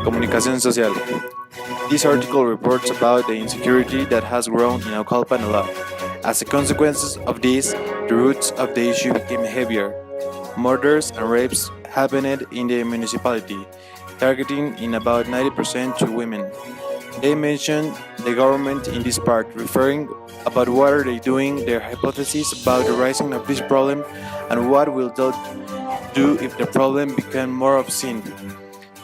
Comunicación social. This article reports about the insecurity that has grown in Naucalpan a lot. As a consequence of this, the roots of the issue became heavier. Murders and rapes happened in the municipality, targeting in about 90% to women. They mentioned the government in this part, referring about what are they doing, their hypotheses about the rising of this problem, and what will they do if the problem become more obscene.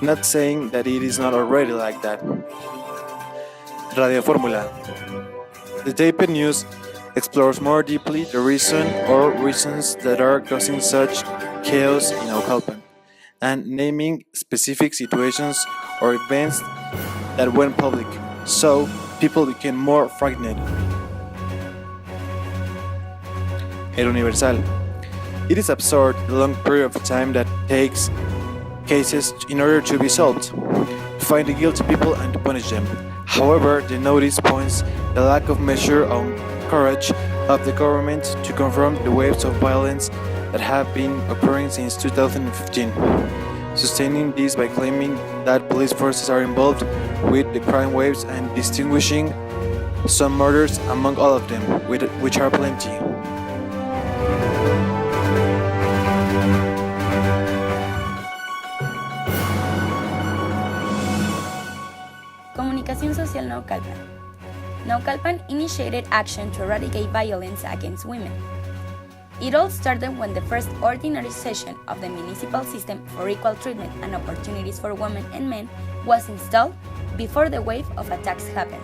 Not saying that it is not already like that. Radio Formula. The taped news explores more deeply the reason or reasons that are causing such chaos in Naucalpan, and naming specific situations or events that went public, so people became more frightened. El Universal. It is absurd the long period of time that takes cases in order to be solved, to find the guilty people and to punish them. However, the notice points the lack of measure on courage of the government to confront the waves of violence that have been occurring since 2015, sustaining this by claiming that police forces are involved with the crime waves and distinguishing some murders among all of them, which are plenty. Comunicación social Naucalpan. Naucalpan initiated action to eradicate violence against women. It all started when the first ordinary session of the municipal system for equal treatment and opportunities for women and men was installed before the wave of attacks happened.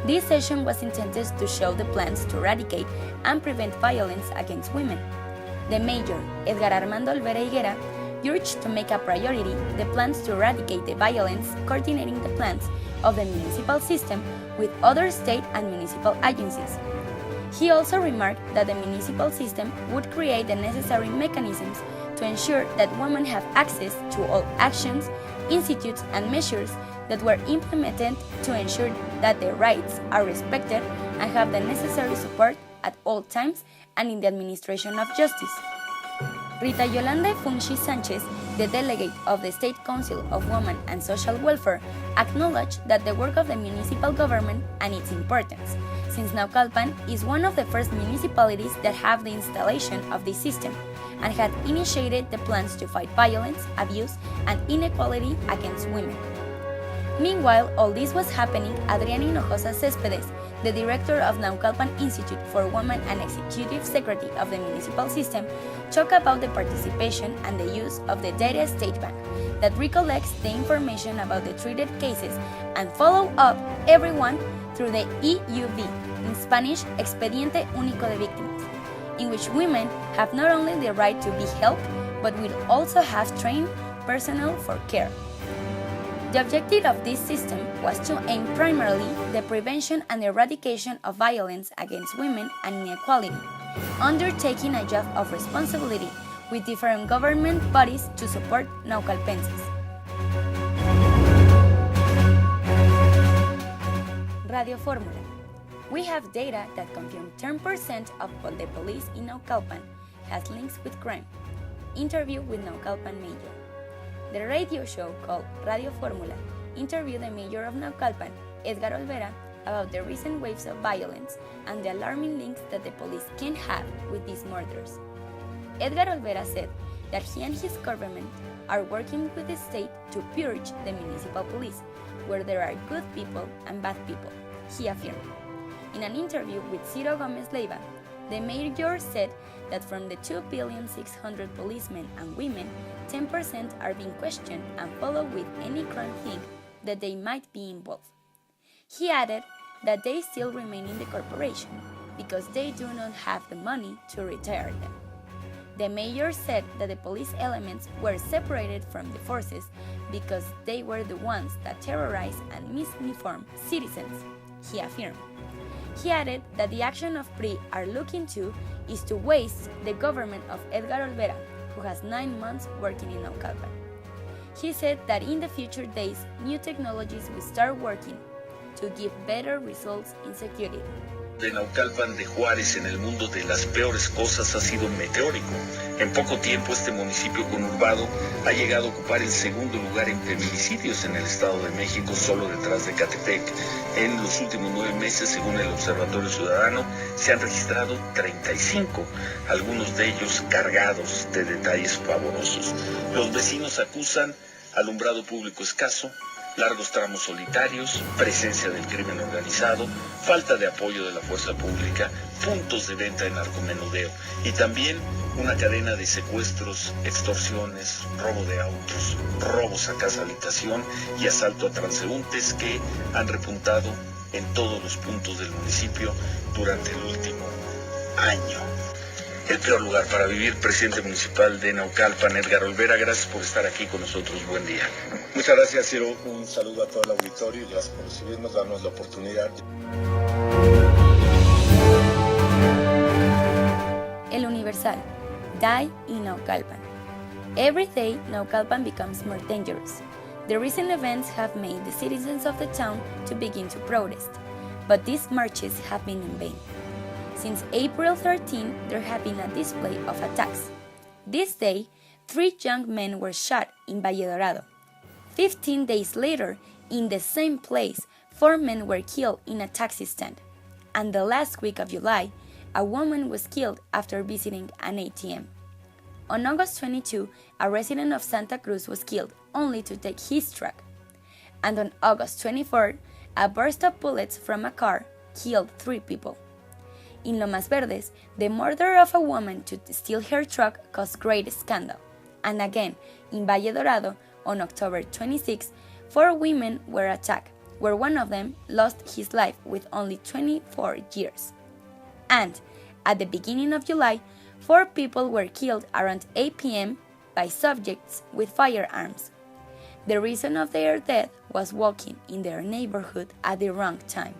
This session was intended to show the plans to eradicate and prevent violence against women. The mayor, Edgar Armando Olvera Higuera, urged to make a priority the plans to eradicate the violence, coordinating the plans of the municipal system with other state and municipal agencies. He also remarked that the municipal system would create the necessary mechanisms to ensure that women have access to all actions, institutes, and measures that were implemented to ensure that their rights are respected and have the necessary support at all times and in the administration of justice. Rita Yolanda Funchi Sanchez, the delegate of the State Council of Women and Social Welfare, acknowledged that the work of the municipal government and its importance, since Naucalpan is one of the first municipalities that have the installation of this system and had initiated the plans to fight violence, abuse, and inequality against women. Meanwhile, all this was happening, Adriana Hinojosa Céspedes, the director of Naucalpan Institute for Women and executive secretary of the municipal system, talked about the participation and the use of the Data State Bank that recollects the information about the treated cases and follow up everyone through the EUV, in Spanish, Expediente Único de Víctimas, in which women have not only the right to be helped, but will also have trained personnel for care. The objective of this system was to aim primarily the prevention and eradication of violence against women and inequality, undertaking a job of responsibility with different government bodies to support Naucalpenses. Radio Formula. We have data that confirm 10% of the police in Naucalpan has links with crime. Interview with Naucalpan Mayor. The radio show called Radio Formula interviewed the mayor of Naucalpan, Edgar Olvera, about the recent waves of violence and the alarming links that the police can have with these murders. Edgar Olvera said that he and his government are working with the state to purge the municipal police, where there are good people and bad people, he affirmed. In an interview with Ciro Gomez Leiva, the mayor said that from the 2,600,000 policemen and women, 10% are being questioned and followed with any crime thing that they might be involved. He added that they still remain in the corporation because they do not have the money to retire them. The mayor said that the police elements were separated from the forces because they were the ones that terrorize and misinform citizens, he affirmed. He added that the action of PRI are looking to is to waste the government of Edgar Olvera, who has 9 months working in Naucalpan. He said that in the future days, new technologies will start working to give better results in security. De Naucalpan de Juárez en el mundo de las peores cosas ha sido meteórico. En poco tiempo este municipio conurbado ha llegado a ocupar el segundo lugar en feminicidios en el Estado de México, solo detrás de Catepec. En los últimos 9 meses, según el Observatorio Ciudadano, se han registrado 35, algunos de ellos cargados de detalles pavorosos. Los vecinos acusan alumbrado público escaso, largos tramos solitarios, presencia del crimen organizado, falta de apoyo de la fuerza pública, puntos de venta de narcomenudeo y también una cadena de secuestros, extorsiones, robo de autos, robos a casa habitación y asalto a transeúntes que han repuntado en todos los puntos del municipio durante el último año. El peor lugar para vivir, presidente municipal de Naucalpan, Edgar Olvera, gracias por estar aquí con nosotros, buen día. Muchas gracias, Ciro. Un saludo a todo el auditorio y gracias por recibirnos, darnos la oportunidad. El Universal. Die in Naucalpan. Every day, Naucalpan becomes more dangerous. The recent events have made the citizens of the town to begin to protest, but these marches have been in vain. Since April 13, there have been a display of attacks. This day, 3 young men were shot in Valle Dorado. 15 days later, in the same place, 4 men were killed in a taxi stand. And the last week of July, a woman was killed after visiting an ATM. On August 22, a resident of Santa Cruz was killed only to take his truck. And on August 24, a burst of bullets from a car killed 3 people. In Lomas Verdes, the murder of a woman to steal her truck caused great scandal. And again, in Valle Dorado, on October 26, 4 women were attacked, where one of them lost his life with only 24 years. And at the beginning of July, 4 people were killed around 8 p.m. by subjects with firearms. The reason of their death was walking in their neighborhood at the wrong time.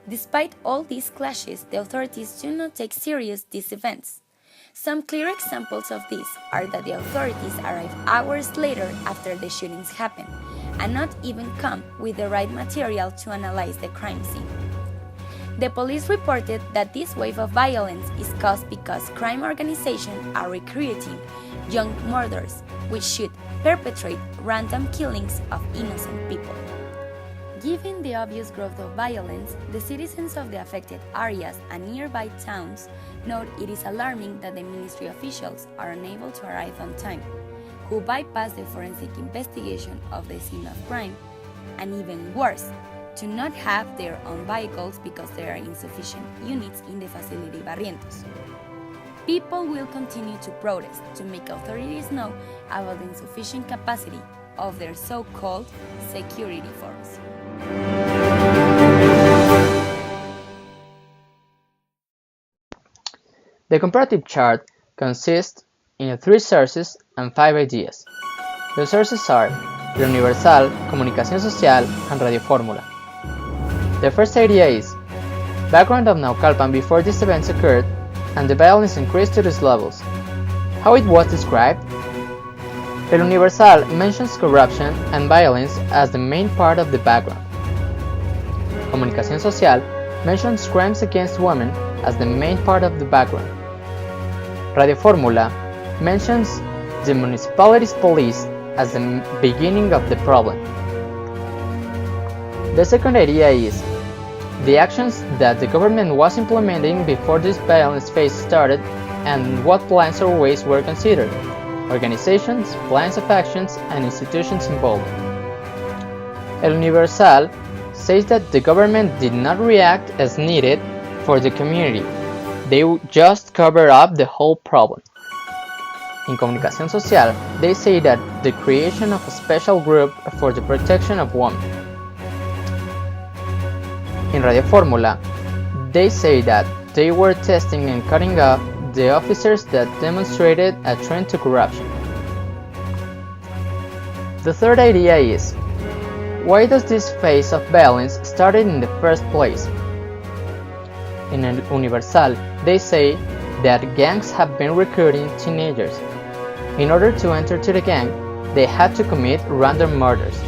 Despite all these clashes, the authorities do not take serious these events. Some clear examples of this are that the authorities arrive hours later after the shootings happen, and not even come with the right material to analyze the crime scene. The police reported that this wave of violence is caused because crime organizations are recruiting young murderers, which should perpetrate random killings of innocent people. Given the obvious growth of violence, the citizens of the affected areas and nearby towns note it is alarming that the ministry officials are unable to arrive on time, who bypass the forensic investigation of the scene of crime, and even worse, to not have their own vehicles because there are insufficient units in the facility Barrientos. People will continue to protest to make authorities know about the insufficient capacity of their so-called security force. The comparative chart consists in 3 sources and 5 ideas. The sources are El Universal, Comunicación Social, and Radio Fórmula. The first idea is background of Naucalpan before these events occurred and the violence increased to these levels. How it was described? El Universal mentions corruption and violence as the main part of the background. Comunicación Social mentions crimes against women as the main part of the background. Radio Fórmula mentions the municipality's police as the beginning of the problem. The second idea is the actions that the government was implementing before this violence phase started and what plans or ways were considered, organizations, plans of actions, and institutions involved. El Universal says that the government did not react as needed for the community. They just covered up the whole problem. In Comunicación Social, they say that the creation of a special group for the protection of women. In Radio Fórmula, they say that they were testing and cutting off the officers that demonstrated a trend to corruption. The third idea is, why does this phase of violence started in the first place? In El Universal, they say that gangs have been recruiting teenagers. In order to enter to the gang, they had to commit random murders.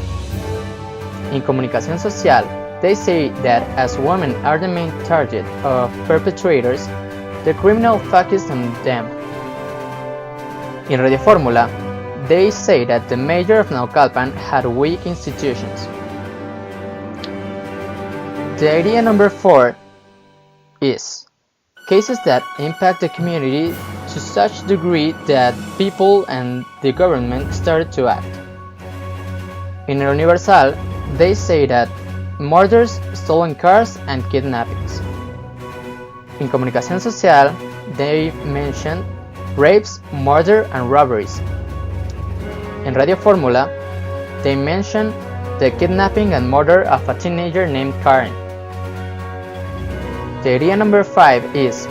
In Comunicación Social, they say that as women are the main target of perpetrators, the criminal focused on them. In Radio Fórmula, they say that the mayor of Naucalpan had weak institutions. The idea number 4 is cases that impact the community to such degree that people and the government started to act. In Audiovisual, they say that murders, stolen cars, and kidnappings. In Comunicación Social, they mention rapes, murder, and robberies. In Radio Fórmula, they mention the kidnapping and murder of a teenager named Karen. The idea number 5 is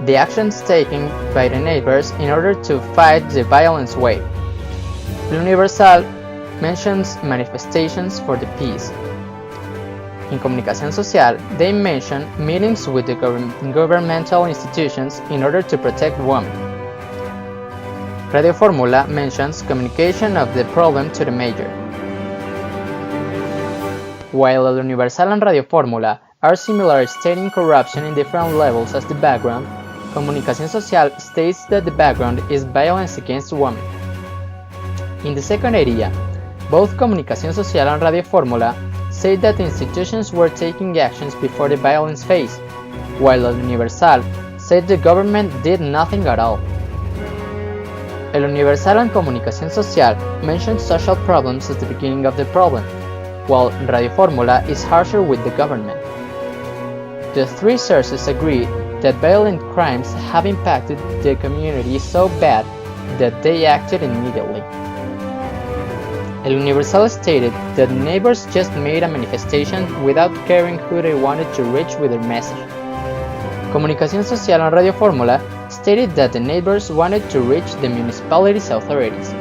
the actions taken by the neighbors in order to fight the violence wave. Audiovisual mentions manifestations for the peace. In Comunicación Social, they mention meetings with the governmental institutions in order to protect women. Radio Fórmula mentions communication of the problem to the mayor. While Audiovisual and Radio Fórmula are similar, stating corruption in different levels as the background, Comunicación Social states that the background is violence against women. In the second idea, both Comunicación Social and Radio Fórmula say that the institutions were taking actions before the violence phase, while Audiovisual said the government did nothing at all. El Universal and Comunicación Social mention social problems as the beginning of the problem, while Radio Fórmula is harsher with the government. The three sources agree that violent crimes have impacted the community so bad that they acted immediately. El Universal stated that neighbors just made a manifestation without caring who they wanted to reach with their message. Comunicación Social and Radio Fórmula stated that the neighbors wanted to reach the municipality's authorities.